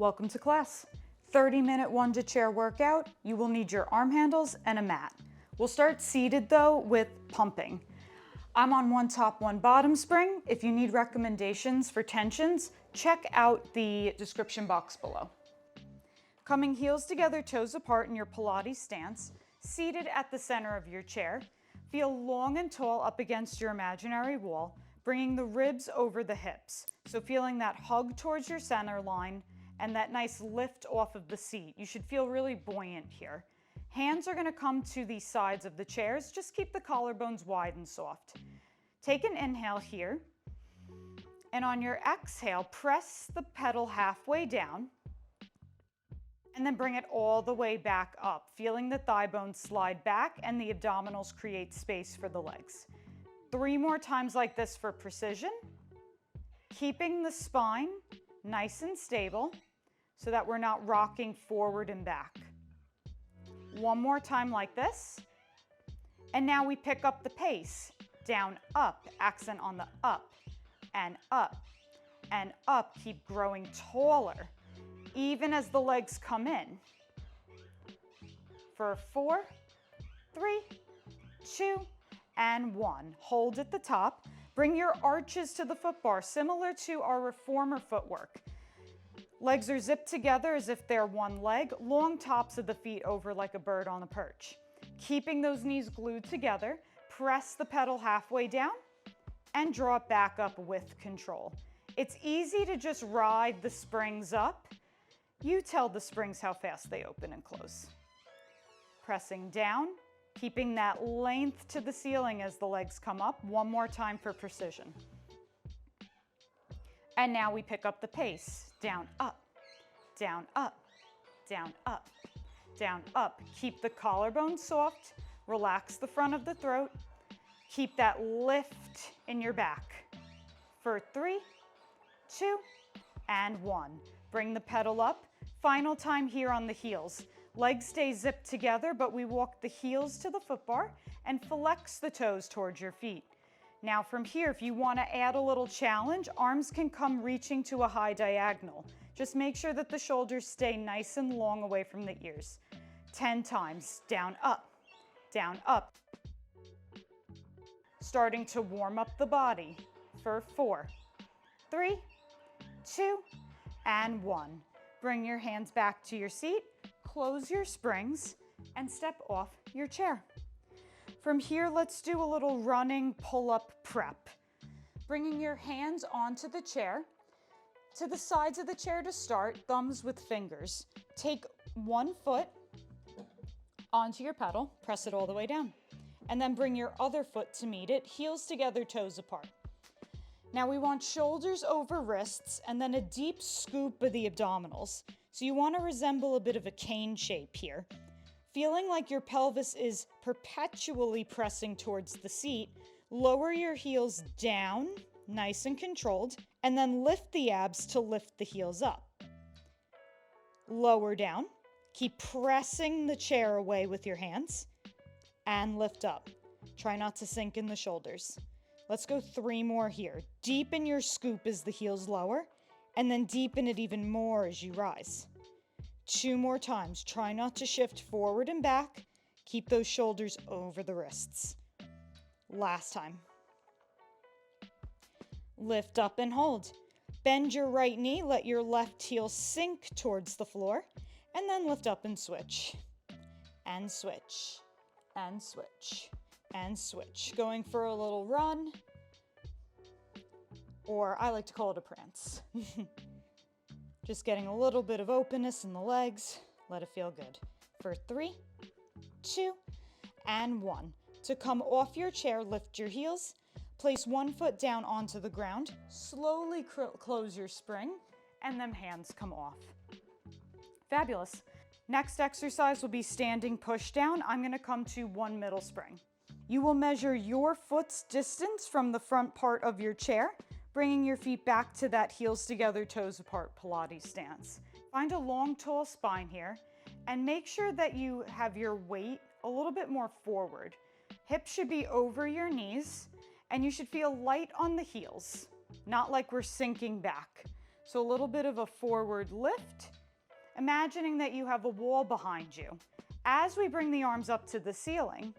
Welcome to class. 30-minute Wunda chair workout. You will need your arm handles and a mat. We'll start seated though with pumping. I'm on one top, one bottom spring. If you need recommendations for tensions, check out the description box below. Coming heels together, toes apart in your Pilates stance, seated at the center of your chair. Feel long and tall up against your imaginary wall, bringing the ribs over the hips. So feeling that hug towards your center line and that nice lift off of the seat. You should feel really buoyant here. Hands are gonna come to the sides of the chairs. Just keep the collarbones wide and soft. Take an inhale here. And on your exhale, press the pedal halfway down and then bring it all the way back up, feeling the thigh bones slide back and the abdominals create space for the legs. 3 more times like this for precision, keeping the spine nice and stable so that we're not rocking forward and back. 1 more time like this. And now we pick up the pace. Down, up, accent on the up, and up, and up. Keep growing taller, even as the legs come in. For 4, 3, 2, and 1. Hold at the top. Bring your arches to the foot bar, similar to our reformer footwork. Legs are zipped together as if they're one leg, long tops of the feet over like a bird on a perch. Keeping those knees glued together, press the pedal halfway down and draw it back up with control. It's easy to just ride the springs up. You tell the springs how fast they open and close. Pressing down, keeping that length to the ceiling as the legs come up. 1 more time for precision. And now we pick up the pace. Down, up, down, up, down, up, down, up. Keep the collarbone soft. Relax the front of the throat. Keep that lift in your back. For 3, 2, and 1. Bring the pedal up. Final time here on the heels. Legs stay zipped together, but we walk the heels to the foot bar and flex the toes towards your feet. Now from here, if you want to add a little challenge, arms can come reaching to a high diagonal. Just make sure that the shoulders stay nice and long away from the ears. 10 times. Down, up, down, up. Starting to warm up the body for 4, 3, 2, and 1. Bring your hands back to your seat, close your springs, and step off your chair. From here, let's do a little running pull-up prep. Bringing your hands onto the chair, to the sides of the chair to start, thumbs with fingers. Take 1 foot onto your pedal, press it all the way down, and then bring your other foot to meet it, heels together, toes apart. Now we want shoulders over wrists and then a deep scoop of the abdominals. So you want to resemble a bit of a cane shape here. Feeling like your pelvis is perpetually pressing towards the seat, lower your heels down, nice and controlled, and then lift the abs to lift the heels up. Lower down, keep pressing the chair away with your hands, and lift up. Try not to sink in the shoulders. Let's go 3 more here. Deepen your scoop as the heels lower, and then deepen it even more as you rise. 2 more times. Try not to shift forward and back. Keep those shoulders over the wrists. Last time. Lift up and hold. Bend your right knee. Let your left heel sink towards the floor. And then lift up and switch. And switch. And switch. And switch. Going for a little run. Or I like to call it a prance. Just getting a little bit of openness in the legs. Let it feel good. For 3, 2, and 1. To come off your chair, lift your heels. Place 1 foot down onto the ground. Slowly close your spring, and then hands come off. Fabulous. Next exercise will be standing push down. I'm going to come to 1 middle spring. You will measure your foot's distance from the front part of your chair, bringing your feet back to that heels together, toes apart Pilates stance. Find a long, tall spine here, and make sure that you have your weight a little bit more forward. Hips should be over your knees, and you should feel light on the heels, not like we're sinking back. So a little bit of a forward lift, imagining that you have a wall behind you. As we bring the arms up to the ceiling,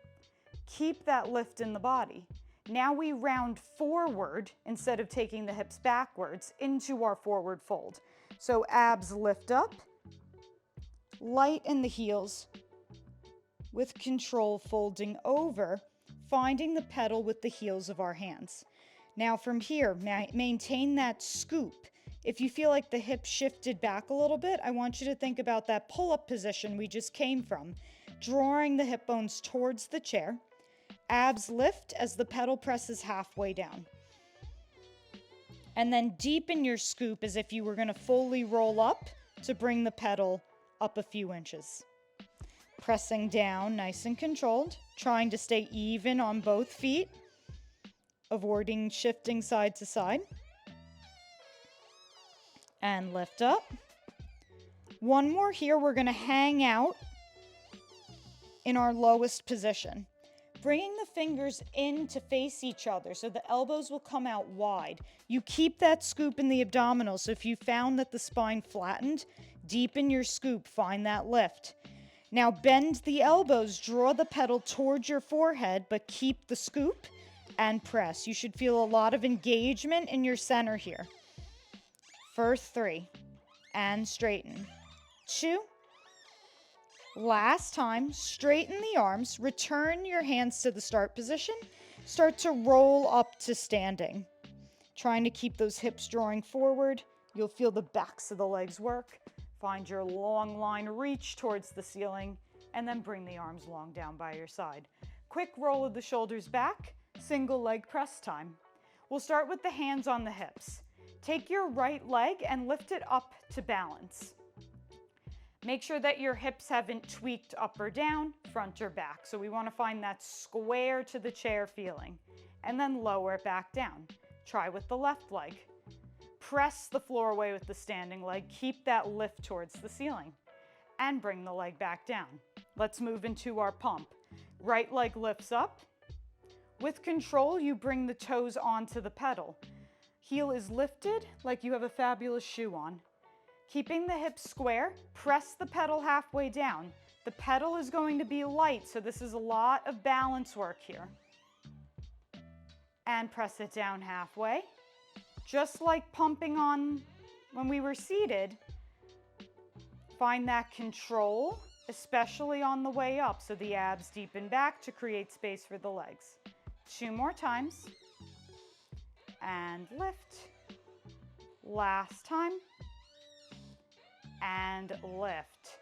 keep that lift in the body. Now we round forward instead of taking the hips backwards into our forward fold. So abs lift up, light in the heels, with control folding over, finding the pedal with the heels of our hands. Now from here, maintain that scoop. If you feel like the hips shifted back a little bit, I want you to think about that pull-up position we just came from, drawing the hip bones towards the chair. Abs lift as the pedal presses halfway down. And then deepen your scoop as if you were going to fully roll up to bring the pedal up a few inches. Pressing down nice and controlled, trying to stay even on both feet, avoiding shifting side to side. And lift up. One more here, we're going to hang out in our lowest position. Bringing the fingers in to face each other so the elbows will come out wide. You keep that scoop in the abdominals, so if you found that the spine flattened, deepen your scoop, find that lift. Now bend the elbows, draw the pedal towards your forehead, but keep the scoop and press. You should feel a lot of engagement in your center here. For 3, and straighten. 2. Last time, straighten the arms, return your hands to the start position, start to roll up to standing. Trying to keep those hips drawing forward, you'll feel the backs of the legs work. Find your long line reach towards the ceiling, and then bring the arms long down by your side. Quick roll of the shoulders back, single leg press time. We'll start with the hands on the hips. Take your right leg and lift it up to balance. Make sure that your hips haven't tweaked up or down, front or back. So we want to find that square to the chair feeling. And then lower it back down. Try with the left leg. Press the floor away with the standing leg. Keep that lift towards the ceiling. And bring the leg back down. Let's move into our pump. Right leg lifts up. With control, you bring the toes onto the pedal. Heel is lifted like you have a fabulous shoe on. Keeping the hips square, press the pedal halfway down. The pedal is going to be light, so this is a lot of balance work here. And press it down halfway. Just like pumping on when we were seated, find that control, especially on the way up, so the abs deepen back to create space for the legs. 2 more times. And lift. Last time. And lift.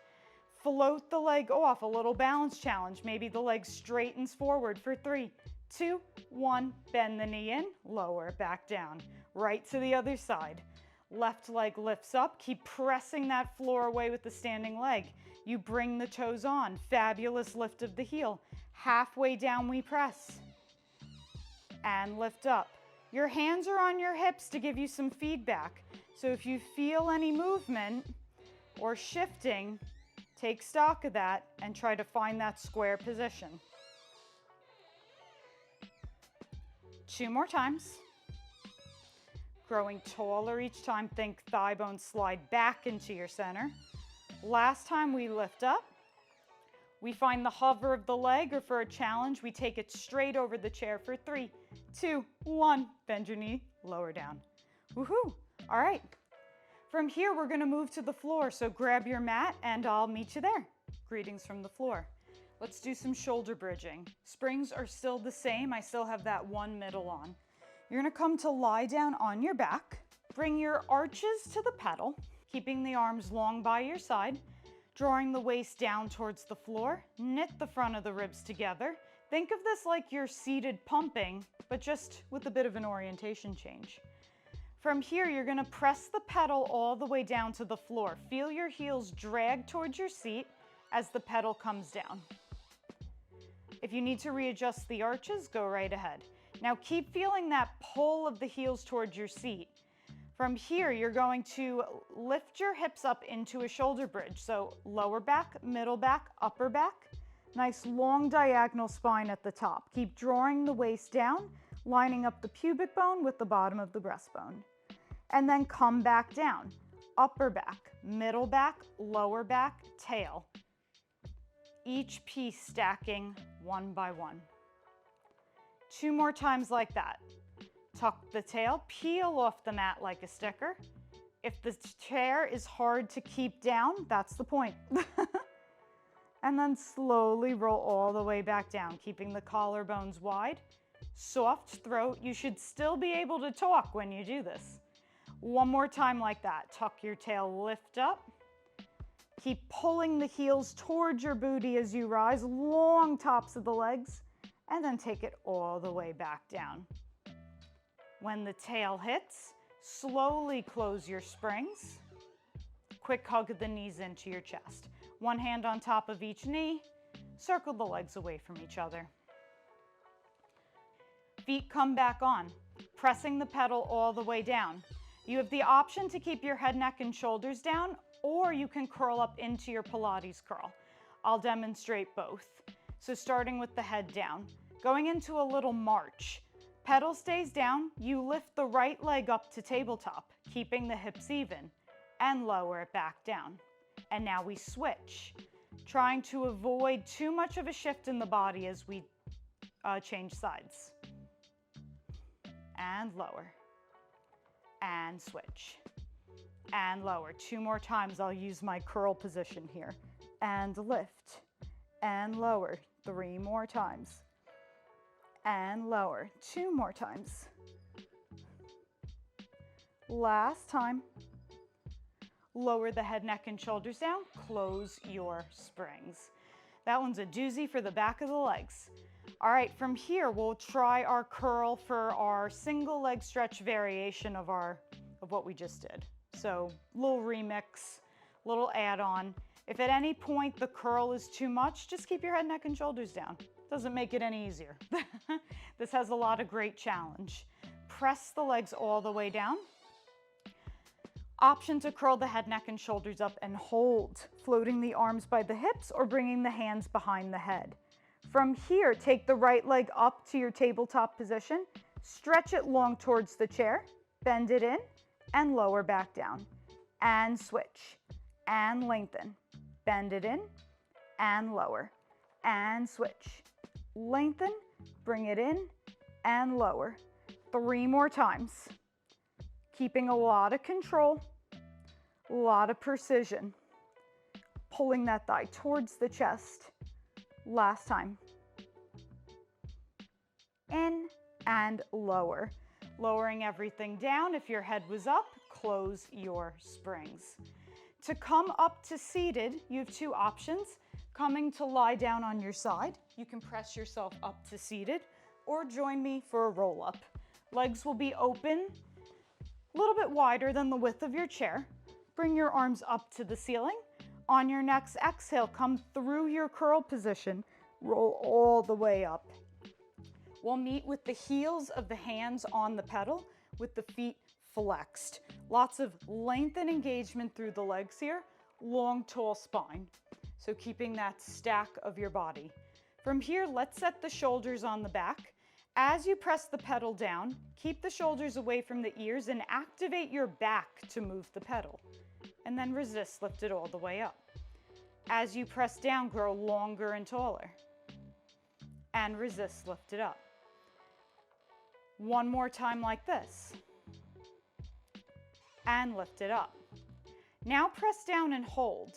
Float the leg off, a little balance challenge. Maybe the leg straightens forward for 3, 2, 1. Bend the knee in, lower it back down. Right to the other side. Left leg lifts up. Keep pressing that floor away with the standing leg. You bring the toes on. Fabulous lift of the heel. Halfway down we press. And lift up. Your hands are on your hips to give you some feedback. So if you feel any movement or shifting, take stock of that and try to find that square position. 2 more times. Growing taller each time, think thigh bones slide back into your center. Last time we lift up. We find the hover of the leg, or for a challenge, we take it straight over the chair for 3, 2, 1. Bend your knee, lower down. Woohoo! All right. From here, we're going to move to the floor, so grab your mat and I'll meet you there. Greetings from the floor. Let's do some shoulder bridging. Springs are still the same. I still have that one middle on. You're going to come to lie down on your back. Bring your arches to the pedal, keeping the arms long by your side, drawing the waist down towards the floor. Knit the front of the ribs together. Think of this like you're seated pumping, but just with a bit of an orientation change. From here, you're going to press the pedal all the way down to the floor. Feel your heels drag towards your seat as the pedal comes down. If you need to readjust the arches, go right ahead. Now keep feeling that pull of the heels towards your seat. From here, you're going to lift your hips up into a shoulder bridge. So lower back, middle back, upper back. Nice long diagonal spine at the top. Keep drawing the waist down, lining up the pubic bone with the bottom of the breastbone. and then come back down. Upper back, middle back, lower back, tail. Each piece stacking one by one. 2 more times like that. Tuck the tail, peel off the mat like a sticker. If the chair is hard to keep down, that's the point. And then slowly roll all the way back down, keeping the collarbones wide. Soft throat. You should still be able to talk when you do this. 1 more time like that. Tuck your tail, lift up. Keep pulling the heels towards your booty as you rise, long tops of the legs, and then take it all the way back down. When the tail hits, slowly close your springs. Quick hug of the knees into your chest. 1 hand on top of each knee. Circle the legs away from each other. Feet come back on, pressing the pedal all the way down. You have the option to keep your head, neck, and shoulders down, or you can curl up into your Pilates curl. I'll demonstrate both. So starting with the head down, going into a little march. Pedal stays down, you lift the right leg up to tabletop, keeping the hips even, and lower it back down. And now we switch, trying to avoid too much of a shift in the body as we change sides. And lower, and switch, and lower. 2 more times, I'll use my curl position here. And lift, and lower. 3 more times. And lower. 2 more times. Last time. Lower the head, neck, and shoulders down. Close your springs. That one's a doozy for the back of the legs. All right, from here, we'll try our curl for our single leg stretch variation of what we just did. So, little remix, little add-on. If at any point the curl is too much, just keep your head, neck, and shoulders down. Doesn't make it any easier. This has a lot of great challenge. Press the legs all the way down. Option to curl the head, neck, and shoulders up and hold, floating the arms by the hips or bringing the hands behind the head. From here, take the right leg up to your tabletop position, stretch it long towards the chair, bend it in, and lower back down. And switch, and lengthen. Bend it in, and lower, and switch. Lengthen, bring it in, and lower. 3 more times. Keeping a lot of control, a lot of precision. Pulling that thigh towards the chest. Last time. In and lower. Lowering everything down. If your head was up, close your springs. To come up to seated, you have 2 options. Coming to lie down on your side, you can press yourself up to seated, or join me for a roll up. Legs will be open, a little bit wider than the width of your chair. Bring your arms up to the ceiling. On your next exhale, come through your curl position, roll all the way up. We'll meet with the heels of the hands on the pedal with the feet flexed. Lots of length and engagement through the legs here, long, tall spine. So keeping that stack of your body. From here, let's set the shoulders on the back. As you press the pedal down, keep the shoulders away from the ears and activate your back to move the pedal. And then resist, lift it all the way up. As you press down, grow longer and taller. And resist, lift it up. 1 more time like this. And lift it up. Now press down and hold.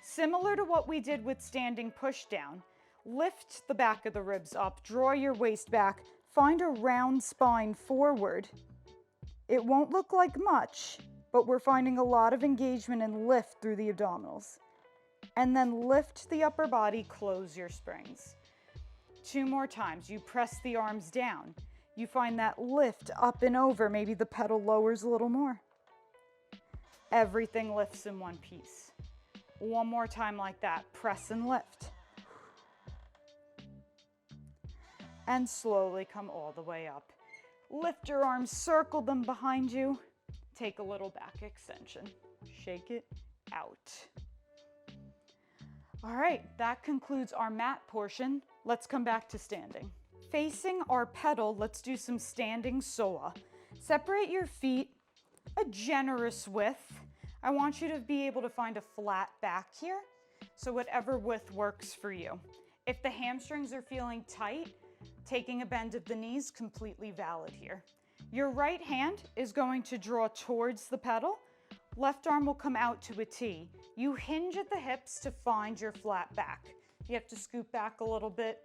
Similar to what we did with standing push down, lift the back of the ribs up, draw your waist back, find a round spine forward. It won't look like much, but we're finding a lot of engagement and lift through the abdominals. And then lift the upper body, close your springs. 2 more times. You press the arms down. You find that lift up and over. Maybe the pedal lowers a little more. Everything lifts in one piece. 1 more time like that. Press and lift. And slowly come all the way up. Lift your arms, circle them behind you. Take a little back extension. Shake it out. All right, that concludes our mat portion. Let's come back to standing. Facing our pedal, let's do some standing soa. Separate your feet a generous width. I want you to be able to find a flat back here, so whatever width works for you. If the hamstrings are feeling tight, taking a bend of the knees, completely valid here. Your right hand is going to draw towards the pedal. Left arm will come out to a T. You hinge at the hips to find your flat back. You have to scoot back a little bit,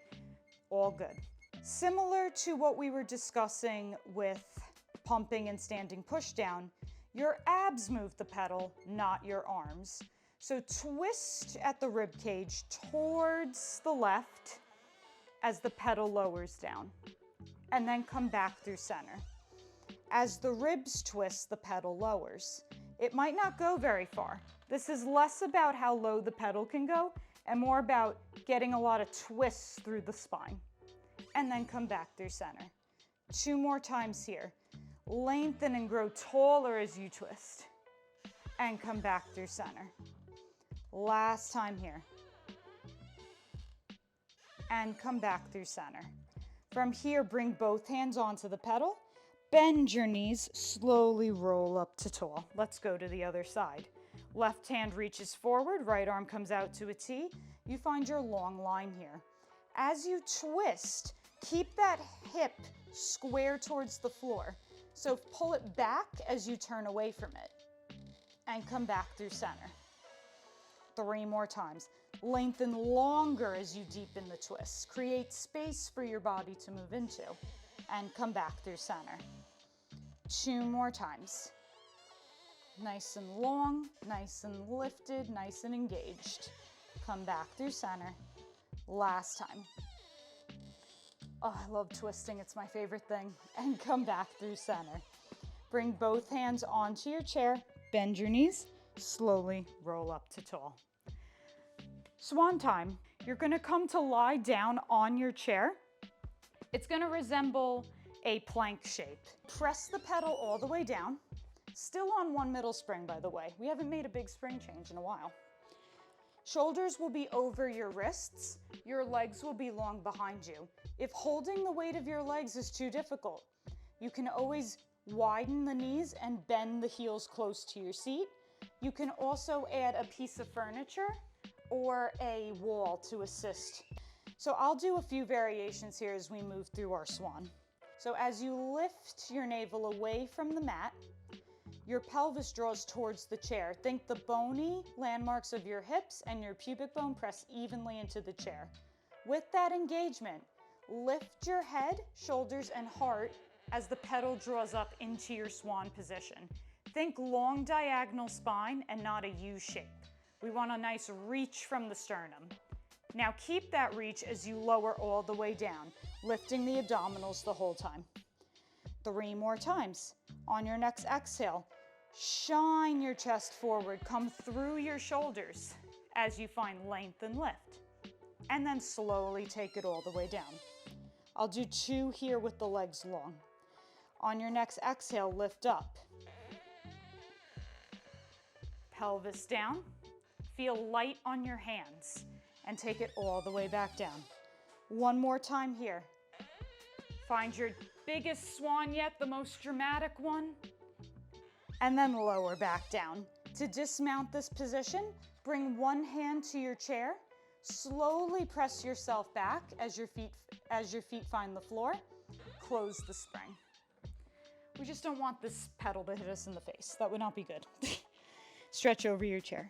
all good. Similar to what we were discussing with pumping and standing push down, your abs move the pedal, not your arms. So twist at the rib cage towards the left as the pedal lowers down, and then come back through center. As the ribs twist, the pedal lowers. It might not go very far. This is less about how low the pedal can go and more about getting a lot of twists through the spine. And then come back through center. 2 more times here. Lengthen and grow taller as you twist. And come back through center. Last time here. And come back through center. From here, bring both hands onto the pedal. Bend your knees, slowly roll up to tall. Let's go to the other side. Left hand reaches forward, right arm comes out to a T. You find your long line here. As you twist, keep that hip square towards the floor. So pull it back as you turn away from it and come back through center. 3 more times. Lengthen longer as you deepen the twist. Create space for your body to move into and come back through center. 2 more times. Nice and long, nice and lifted, nice and engaged. Come back through center. Last time. Oh, I love twisting, it's my favorite thing. And come back through center. Bring both hands onto your chair, bend your knees, slowly roll up to tall. Swan time. You're gonna come to lie down on your chair. It's gonna resemble a plank shape. Press the pedal all the way down. Still on 1 middle spring, by the way. We haven't made a big spring change in a while. Shoulders will be over your wrists. Your legs will be long behind you. If holding the weight of your legs is too difficult, you can always widen the knees and bend the heels close to your seat. You can also add a piece of furniture or a wall to assist. So I'll do a few variations here as we move through our swan. So as you lift your navel away from the mat, your pelvis draws towards the chair. Think the bony landmarks of your hips and your pubic bone press evenly into the chair. With that engagement, lift your head, shoulders, and heart as the pedal draws up into your swan position. Think long diagonal spine and not a U shape. We want a nice reach from the sternum. Now keep that reach as you lower all the way down, lifting the abdominals the whole time. 3 more times. On your next exhale, shine your chest forward, come through your shoulders as you find length and lift. And then slowly take it all the way down. I'll do 2 here with the legs long. On your next exhale, lift up. Pelvis down. Feel light on your hands and take it all the way back down. 1 more time here. Find your biggest swan yet, the most dramatic one, and then lower back down. To dismount this position, bring 1 hand to your chair, slowly press yourself back as your feet find the floor, close the spring. We just don't want this pedal to hit us in the face. That would not be good. Stretch over your chair.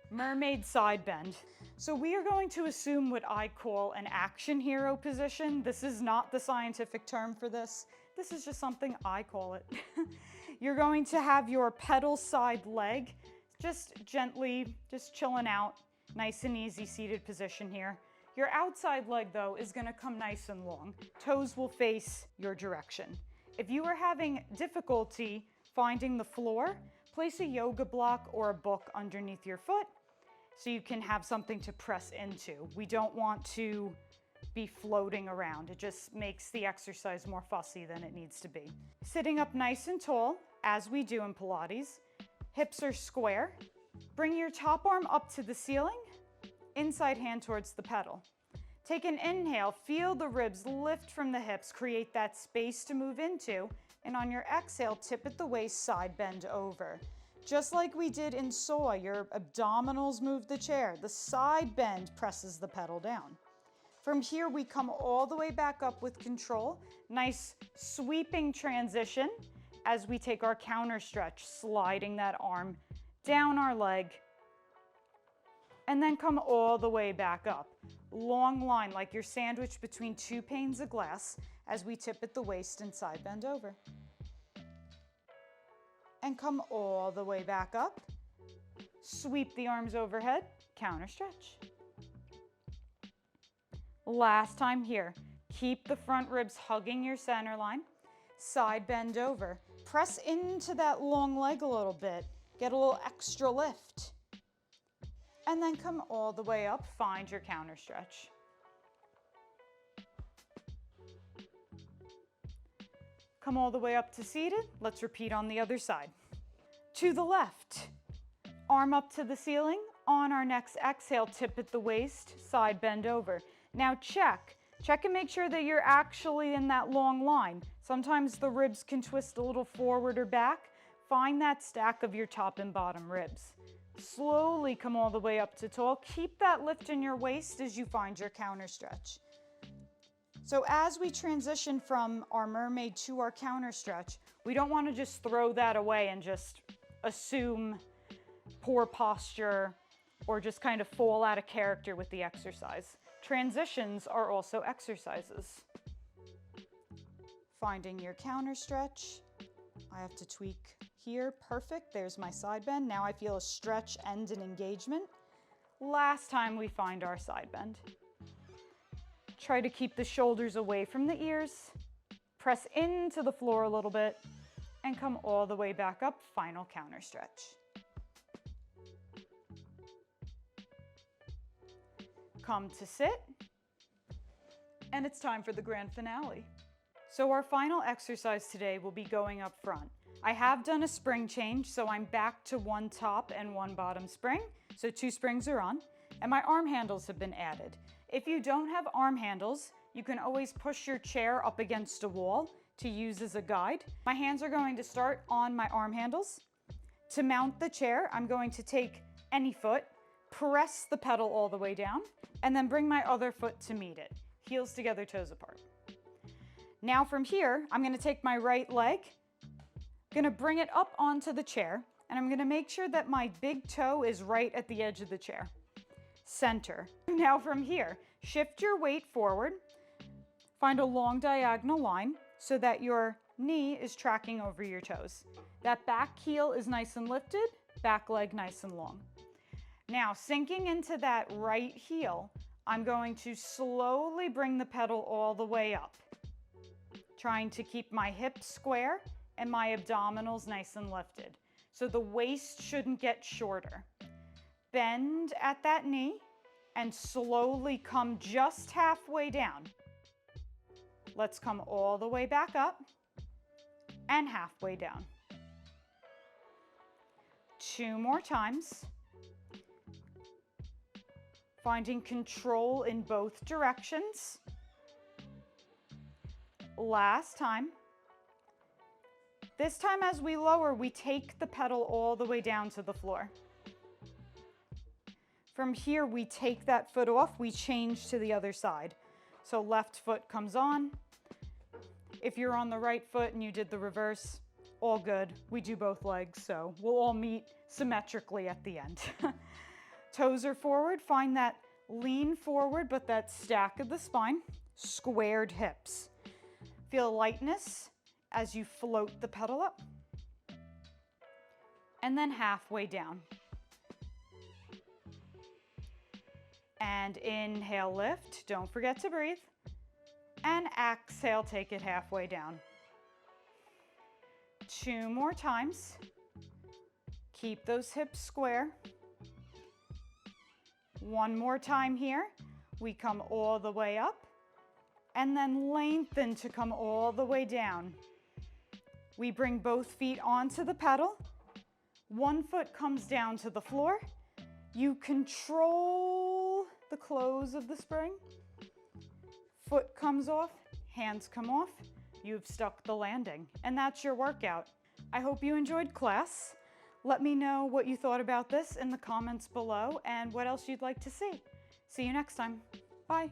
Mermaid side bend. So we are going to assume what I call an action hero position. This is not the scientific term for this. This is just something I call it. You're going to have your pedal side leg just gently, just chilling out, nice and easy seated position here. Your outside leg though is gonna come nice and long. Toes will face your direction. If you are having difficulty finding the floor, place a yoga block or a book underneath your foot so you can have something to press into. We don't want to be floating around. It just makes the exercise more fussy than it needs to be. Sitting up nice and tall, as we do in Pilates, hips are square. Bring your top arm up to the ceiling, inside hand towards the pedal. Take an inhale, feel the ribs lift from the hips, create that space to move into, And on your exhale, tip at the waist, side bend over. Just like we did in saw, your abdominals move the chair. The side bend presses the pedal down. From here, we come all the way back up with control. Nice sweeping transition as we take our counter stretch, sliding that arm down our leg, and then come all the way back up. Long line, like you're sandwiched between two panes of glass as we tip at the waist and side bend over. And come all the way back up. Sweep the arms overhead, counter stretch. Last time here. Keep the front ribs hugging your center line. Side bend over. Press into that long leg a little bit. Get a little extra lift. And then come all the way up, find your counter stretch. Come all the way up to seated. Let's repeat on the other side. To the left, arm up to the ceiling. On our next exhale, tip at the waist, side bend over. Now check and make sure that you're actually in that long line. Sometimes the ribs can twist a little forward or back. Find that stack of your top and bottom ribs. Slowly come all the way up to tall. Keep that lift in your waist as you find your counter stretch. So as we transition from our mermaid to our counter stretch, we don't want to just throw that away and just assume poor posture or just kind of fall out of character with the exercise. Transitions are also exercises. Finding your counter stretch. I have to tweak here. Perfect. There's my side bend. Now I feel a stretch and an engagement. Last time we find our side bend. Try to keep the shoulders away from the ears. Press into the floor a little bit and come all the way back up. Final counter stretch. Come to sit. And it's time for the grand finale. So our final exercise today will be going up front. I have done a spring change, so I'm back to one top and one bottom spring. So 2 springs are on, and my arm handles have been added. If you don't have arm handles, you can always push your chair up against a wall to use as a guide. My hands are going to start on my arm handles. To mount the chair, I'm going to take any foot, press the pedal all the way down, and then bring my other foot to meet it. Heels together, toes apart. Now from here, I'm gonna take my right leg, gonna bring it up onto the chair, and I'm gonna make sure that my big toe is right at the edge of the chair. Center. Now from here, shift your weight forward, find a long diagonal line so that your knee is tracking over your toes. That back heel is nice and lifted, back leg nice and long. Now sinking into that right heel, I'm going to slowly bring the pedal all the way up, trying to keep my hips square and my abdominals nice and lifted. So the waist shouldn't get shorter. Bend at that knee and slowly come just halfway down. Let's come all the way back up and halfway down. 2 more times. Finding control in both directions. Last time. This time as we lower, we take the pedal all the way down to the floor. From here, we take that foot off, we change to the other side. So left foot comes on. If you're on the right foot and you did the reverse, all good. We do both legs, so we'll all meet symmetrically at the end. Toes are forward, find that lean forward, but that stack of the spine, squared hips. Feel lightness as you float the pedal up. And then halfway down. And inhale, lift, don't forget to breathe. And exhale, take it halfway down. 2 more times. Keep those hips square. 1 more time here. We come all the way up and then lengthen to come all the way down. We bring both feet onto the pedal. 1 foot comes down to the floor. You control the close of the spring. Foot comes off, hands come off. you've stuck the landing, and that's your workout. I hope you enjoyed class. Let me know what you thought about this in the comments below and what else you'd like to see. See you next time. Bye.